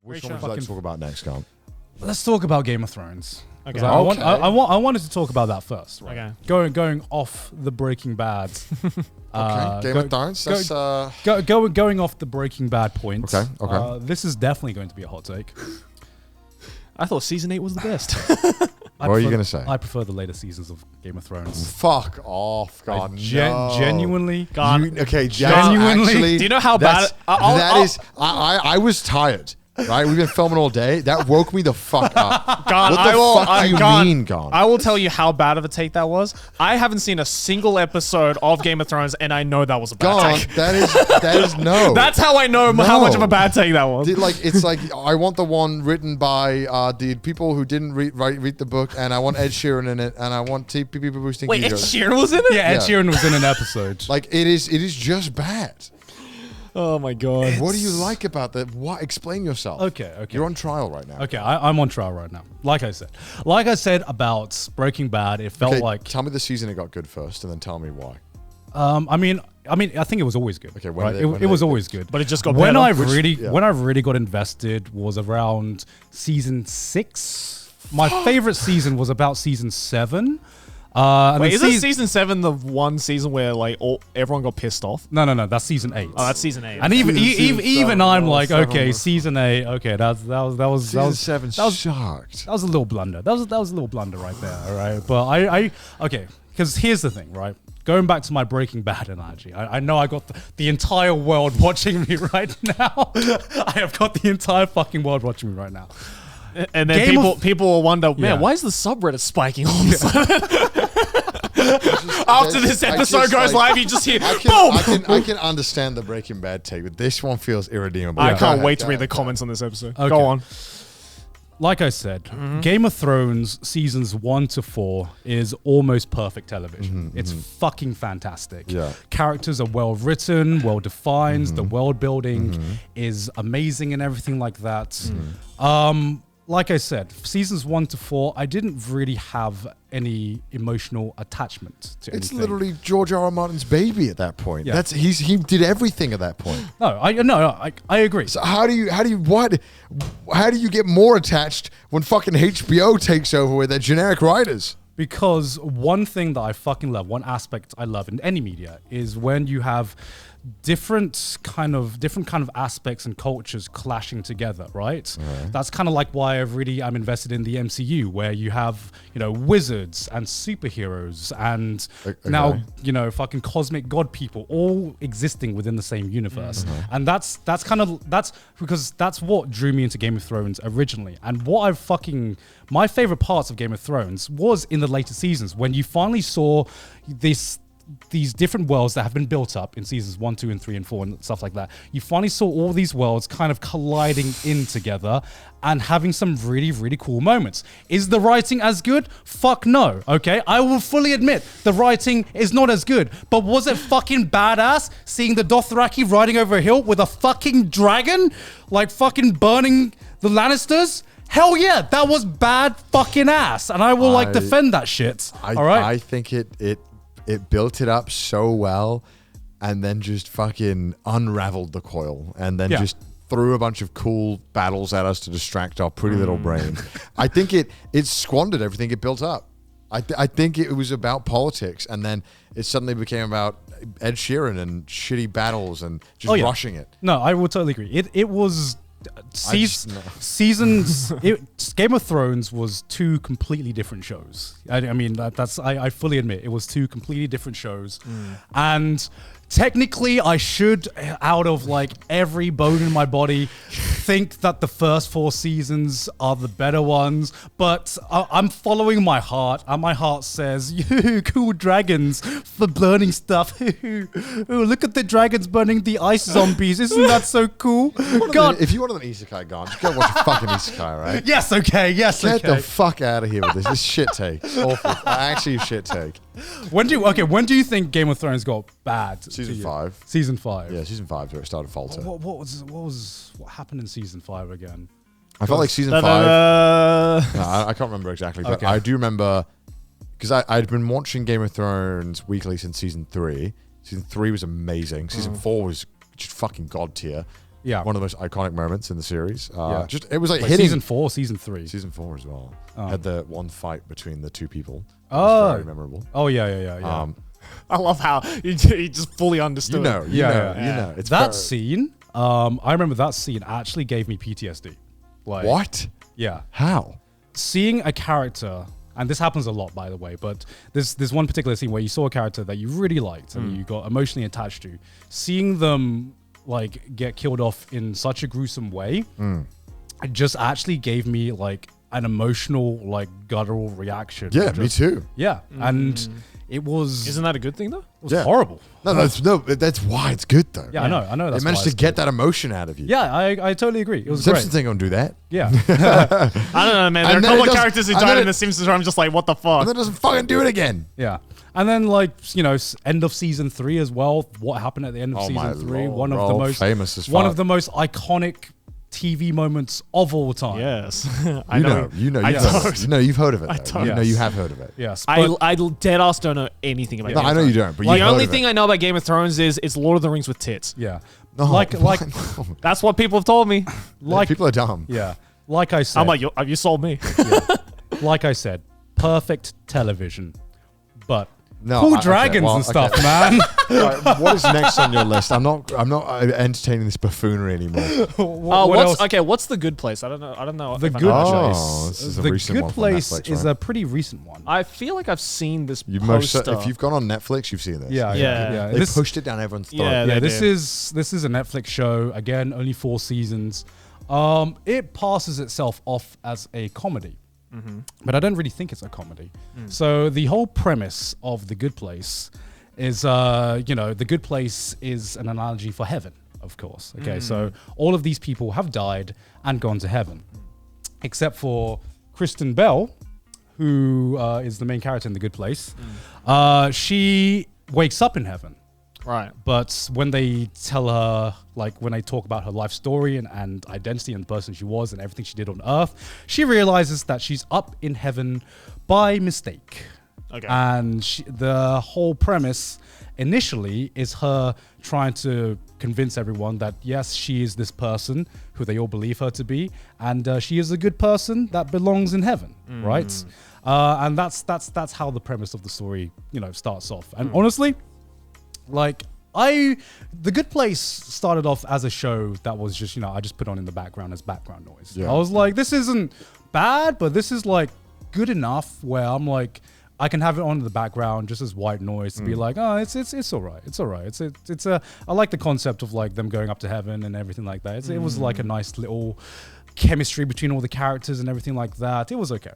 Which one would you like to talk about next, Garnt? Let's talk about Game of Thrones. Okay. I wanted to talk about that first. Right? Okay. Going off the Breaking Bad. Game of Thrones. That's going off the Breaking Bad point. Okay. This is definitely going to be a hot take. I thought season 8 was the best. What are you going to say? I prefer the later seasons of Game of Thrones. Fuck off, God. Genuinely. God. Okay, genuinely. Actually, do you know how bad? I was tired. Right, we've been filming all day. That woke me the fuck up. God, what the fuck do you mean, Garnt? I will tell you how bad of a take that was. I haven't seen a single episode of Game of Thrones, and I know that was a bad take. That is no. That's how I know how much of a bad take that was. It's like I want the one written by the people who didn't read the book, and I want Ed Sheeran in it, and I want people who think. Wait, Ed Sheeran was in it? Yeah, Ed Sheeran was in an episode. Like it is just bad. Oh my God. What do you like about that? What? Explain yourself. Okay. You're on trial right now. Okay, I'm on trial right now. Like I said about Breaking Bad, it felt like. Tell me the season it got good first, and then tell me why. I mean, I think it was always good. Okay, it was always good, but it just got when better. When I really got invested was around season 6. My favorite season was about season 7. Wait, isn't season 7 the one season where everyone got pissed off? No, that's season 8. Oh, that's season 8. And even I'm like, okay, season 8. Okay, that was season 7 shocked. That was a little blunder. That was a little blunder right there. All right, but okay, because here's the thing, right? Going back to my Breaking Bad analogy, I know I got the entire world watching me right now. I have got the entire fucking world watching me right now. And then people will wonder, man, why is the subreddit spiking all of a sudden? After this episode goes live, you just hear, boom! I can understand the Breaking Bad take, but this one feels irredeemable. I can't wait to read the comments on this episode. Okay. Go on. Like I said, Game of Thrones seasons 1 to 4 is almost perfect television. It's fucking fantastic. Yeah. Characters are well written, well defined. The world building is amazing and everything like that. Like I said, seasons 1 to 4, I didn't really have any emotional attachment to It's anything. literally George R. R. Martin's baby at that point. Yeah. He did everything at that point. I agree. So how do you get more attached when fucking HBO takes over with their generic writers? Because one thing that I fucking love, one aspect I love in any media is when you have different kind of aspects and cultures clashing together, right? That's kind of like why I'm invested in the MCU, where you have, wizards and superheroes and now, fucking cosmic god people all existing within the same universe. And that's because that's what drew me into Game of Thrones originally. And my favorite parts of Game of Thrones was in the later seasons when you finally saw these different worlds that have been built up in seasons 1, 2, and 3, and 4, and stuff like that. You finally saw all these worlds kind of colliding in together and having some really, really cool moments. Is the writing as good? Fuck no, okay? I will fully admit the writing is not as good, but was it fucking badass seeing the Dothraki riding over a hill with a fucking dragon, like fucking burning the Lannisters? Hell yeah, that was bad fucking ass, and I will defend that shit. All right? I think it built it up so well and then just fucking unraveled the coil and then just threw a bunch of cool battles at us to distract our pretty little brain. I think it squandered everything it built up. I think it was about politics and then it suddenly became about Ed Sheeran and shitty battles and just rushing it. No, I will totally agree. It was... seasons Game of Thrones was 2 completely different shows. I fully admit it was 2 completely different shows. And technically I should, out of like every bone in my body, think that the first 4 seasons are the better ones, but I'm following my heart, and my heart says, cool dragons for burning stuff. Ooh, look at the dragons burning the ice zombies. Isn't that so cool? God. If you wanted an isekai, Garnt, just go watch a fucking isekai, right? Yes, okay. Get the fuck out of here with this. This shit take. Awful. Actually, a shit take. When do you think Game of Thrones got bad? Season 5. Season 5. Yeah, season 5 is where it started to falter. What happened in season 5 again? I felt like season 5. I can't remember exactly, but I do remember because I'd been watching Game of Thrones weekly since season 3. Season 3 was amazing. Season 4 was just fucking god tier. Yeah. One of the most iconic moments in the series. Yeah. Just it was like Like hitting season 4, season 3. Season 4 as well. Had the one fight between the two people. It Oh. was very memorable. Oh yeah. I love how he just fully understood. You know. It's that very- scene. I remember that scene actually gave me PTSD. Like, What? Yeah. How? Seeing a character, and this happens a lot, by the way, but there's one particular scene where you saw a character that you really liked and you got emotionally attached to. Seeing them like get killed off in such a gruesome way, it just actually gave me like an emotional, like guttural reaction. Yeah, me too. Yeah, and it was Isn't that a good thing though? horrible. No, that's why it's good though. Yeah, I know. They That's managed why to it's get good. that emotion out of you. Yeah, I totally agree. It was Simpsons great. ain't gonna do that. Yeah, I don't know, man. There are a And then couple it of does- characters who and died then in it- The Simpsons where I'm just like, what the fuck? And then doesn't fucking do it again. yeah. And then end of season 3 as well. What happened at the end of Oh my season 3? lord, One of bro. the most Famous as one fuck. of the most iconic TV moments of all time. Yes. I know. You've heard of it. Though. You know, you have heard of it. Yes. I dead ass don't know anything about No, Game I of know Thrones. you don't. But The you've heard only of thing it. I know about Game of Thrones is it's Lord of the Rings with tits. Yeah. No, like That's what people have told me. people are dumb. yeah. Like I said. I'm like, you sold me. Like I said, perfect television. But No, cool okay, dragons well, and stuff, okay. man. Right, what is next on your list? I'm not entertaining this buffoonery anymore. What else? What's The Good Place? I don't know. The if I Good know. Oh, this is a The recent Good one from Place Netflix, is right? a pretty recent one. I feel like I've seen this You poster. if you've gone on Netflix, you've seen this. Yeah. They pushed it down everyone's throat. Yeah, Yeah, they this did. is a Netflix show. Again, only 4 seasons. It passes itself off as a comedy, but I don't really think it's a comedy. So the whole premise of The Good Place is, The Good Place is an analogy for heaven, of course. Okay, so all of these people have died and gone to heaven, except for Kristen Bell, who is the main character in The Good Place. She wakes up in heaven. Right. But when they tell her, like when they talk about her life story and identity and the person she was and everything she did on earth, she realizes that she's up in heaven by mistake. Okay. And the whole premise initially is her trying to convince everyone that yes, she is this person who they all believe her to be, and she is a good person that belongs in heaven, right? And that's how the premise of the story, starts off. And honestly, The Good Place started off as a show that was just, I just put on in the background as background noise. Yeah. I was like, this isn't bad, but this is like good enough where I'm like, I can have it on in the background just as white noise to be like, oh, it's all right. It's all right. I like the concept of like them going up to heaven and everything like that. It was like a nice little chemistry between all the characters and everything like that. It was okay.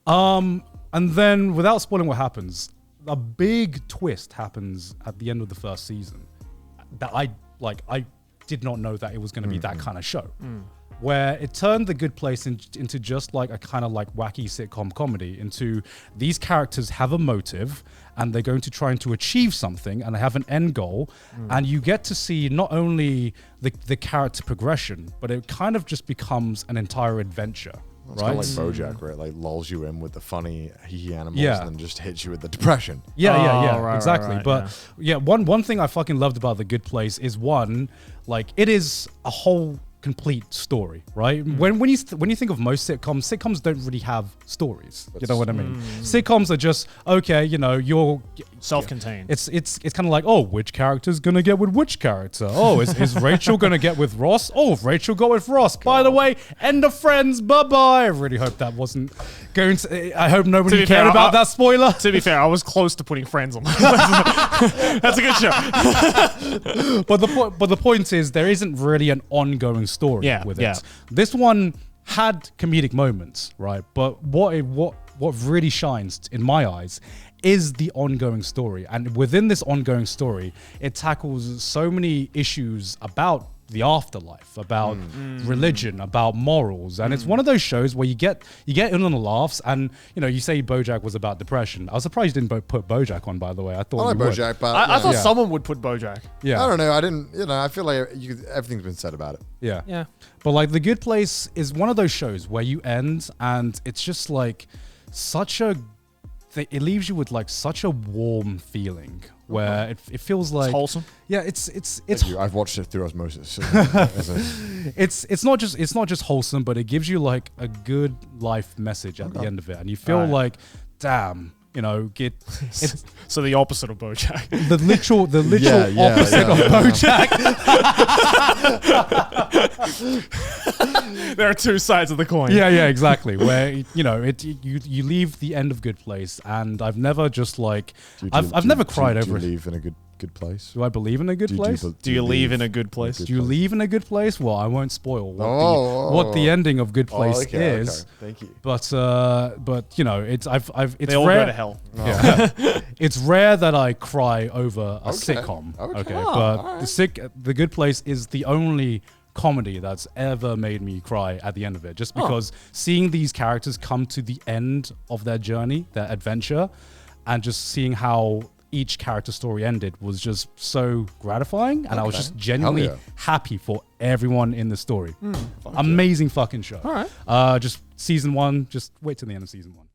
And then without spoiling what happens, a big twist happens at the end of the first season that I did not know that it was going to be that kind of show, where it turned The Good Place into just like a kind of like wacky sitcom comedy, into these characters have a motive and they're going to try to achieve something and they have an end goal, and you get to see not only the character progression, but it kind of just becomes an entire adventure. It's Right? kind of like BoJack, where it like lulls you in with the funny hee animals Yeah. and then just hits you with the depression. Yeah, right, exactly. right, But one thing I fucking loved about The Good Place is it is a whole complete story, right? When you think of most sitcoms don't really have stories. You know what I mean? Sitcoms are just okay. You're Self-contained. It's kind of like, oh, which character's gonna get with which character? Oh, is Rachel gonna get with Ross? Oh, if Rachel got with Ross. By the way, end of Friends. Bye bye. I really hope that wasn't going to. I hope nobody be cared fair, about that spoiler. To be fair, I was close to putting Friends on. That's a good show. But the point is, there isn't really an ongoing story with it. Yeah. This one had comedic moments, right? But what really shines in my eyes is the ongoing story, and within this ongoing story, it tackles so many issues about the afterlife, about religion, about morals, and it's one of those shows where you get in on the laughs. And you say BoJack was about depression. I was surprised you didn't put BoJack on. By the way, I thought I like you would. BoJack, but I thought Yeah. someone would put BoJack. Yeah, I don't know. I didn't. I feel like everything's been said about it. yeah, Yeah. But like The Good Place is one of those shows where you end and it's just like such a it leaves you with like such a warm feeling where it feels like It's wholesome. Yeah, it's I've watched it through osmosis. it's not just wholesome, but it gives you like a good life message at the end of it, and you feel like, damn, you know, it's so the opposite of BoJack. the literal opposite of BoJack. There are two sides of the coin. Yeah, exactly. Where you know you leave the end of Good Place, and I've never just like I've never cried over it. Do you leave in a good place? Do I believe in a good place? Do you leave in a good place? Do you leave in a good place? Well, I won't spoil what the ending of Good Place is. Okay. Thank you. But you know, it's they all rare. go to hell. Yeah. It's rare that I cry over a sitcom. Okay, but The Good Place is the only comedy that's ever made me cry at the end of it, just because seeing these characters come to the end of their journey, their adventure, and just seeing how each character story ended was just so gratifying, and I was just genuinely happy for everyone in the story. Amazing fucking show. All right. Just season 1, just wait till the end of season 1.